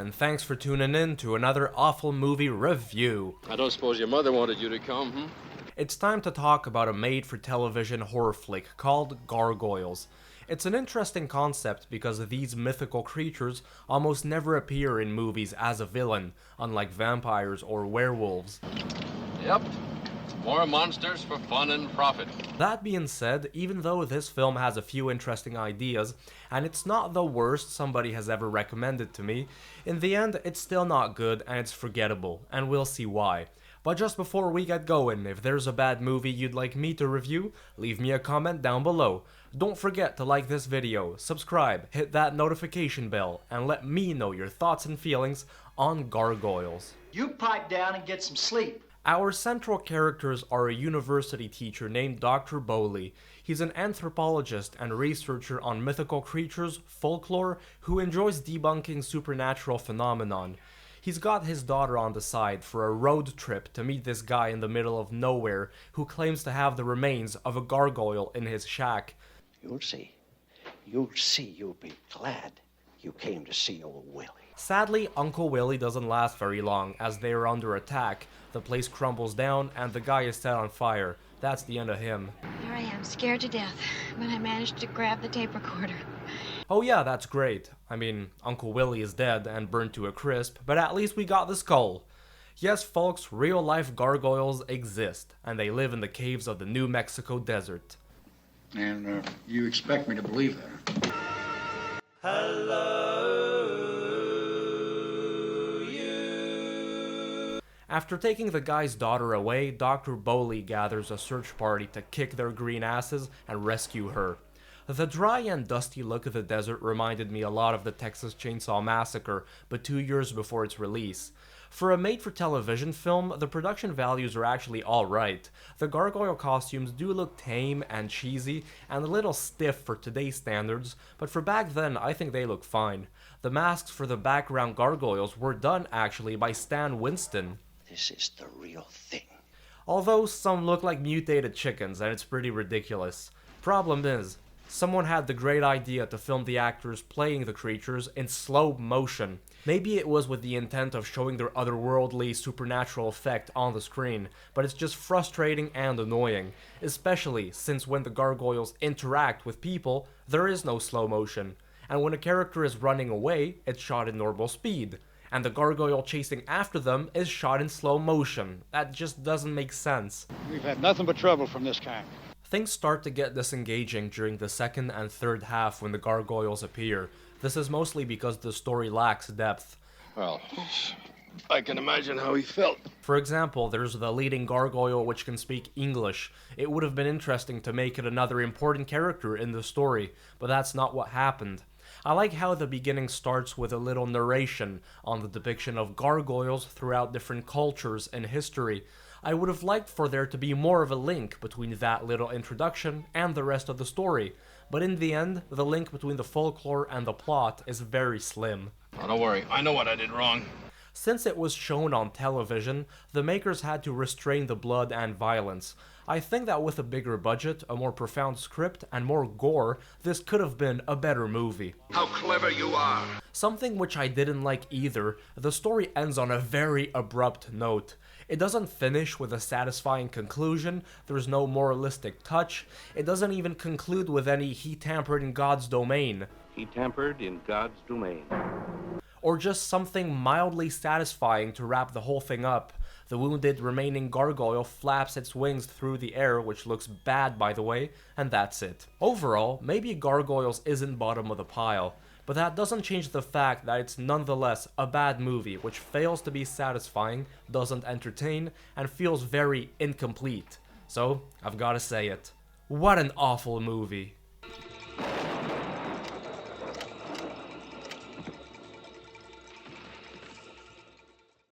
and thanks for tuning in to another awful movie review. I don't suppose your mother wanted you to come, hmm? It's time to talk about a made-for-television horror flick called Gargoyles. It's an interesting concept because these mythical creatures almost never appear in movies as a villain, unlike vampires or werewolves. Yep. More monsters for fun and profit. That being said, even though this film has a few interesting ideas, and it's not the worst somebody has ever recommended to me, in the end it's still not good and it's forgettable, and we'll see why. But just before we get going, if there's a bad movie you'd like me to review, leave me a comment down below. Don't forget to like this video, subscribe, hit that notification bell, and let me know your thoughts and feelings on Gargoyles. You pipe down and get some sleep. Our central characters are a university teacher named Dr. Bowley. He's an anthropologist and researcher on mythical creatures, folklore, who enjoys debunking supernatural phenomenon. He's got his daughter on the side for a road trip to meet this guy in the middle of nowhere who claims to have the remains of a gargoyle in his shack. You'll see. You'll be glad you came to see old Willie. Sadly, Uncle Willie doesn't last very long as they are under attack. The place crumbles down and the guy is set on fire. That's the end of him. Here I am, scared to death, but I managed to grab the tape recorder. Oh yeah, that's great. I mean, Uncle Willie is dead and burned to a crisp, but at least we got the skull. Yes, folks, real-life gargoyles exist, and they live in the caves of the New Mexico desert. And you expect me to believe that? After taking the guy's daughter away, Dr. Bowley gathers a search party to kick their green asses and rescue her. The dry and dusty look of the desert reminded me a lot of the Texas Chainsaw Massacre, but 2 years before its release. For a made-for-television film, the production values are actually alright. The gargoyle costumes do look tame and cheesy, and a little stiff for today's standards, but for back then, I think they look fine. The masks for the background gargoyles were done actually by Stan Winston. This is the real thing. Although some look like mutated chickens and it's pretty ridiculous. Problem is, someone had the great idea to film the actors playing the creatures in slow motion. Maybe it was with the intent of showing their otherworldly supernatural effect on the screen, but it's just frustrating and annoying, especially since when the gargoyles interact with people, there is no slow motion, and when a character is running away, it's shot in normal speed, and the gargoyle chasing after them is shot in slow motion. That just doesn't make sense. We've had nothing but trouble from this kind. Things start to get disengaging during the second and third half when the gargoyles appear. This is mostly because the story lacks depth. Well, I can imagine how he felt. For example, there's the leading gargoyle which can speak English. It would have been interesting to make it another important character in the story, but that's not what happened. I like how the beginning starts with a little narration on the depiction of gargoyles throughout different cultures and history. I would have liked for there to be more of a link between that little introduction and the rest of the story, but in the end, the link between the folklore and the plot is very slim. Oh, don't worry, I know what I did wrong. Since it was shown on television, the makers had to restrain the blood and violence. I think that with a bigger budget, a more profound script, and more gore, this could have been a better movie. How clever you are. Something which I didn't like either, the story ends on a very abrupt note. It doesn't finish with a satisfying conclusion, there's no moralistic touch, it doesn't even conclude with any "he tampered in God's domain." He tampered in God's domain. Or just something mildly satisfying to wrap the whole thing up. The wounded remaining gargoyle flaps its wings through the air, which looks bad by the way, and that's it. Overall, maybe Gargoyles isn't bottom of the pile, but that doesn't change the fact that it's nonetheless a bad movie which fails to be satisfying, doesn't entertain, and feels very incomplete. So, I've gotta say it. What an awful movie.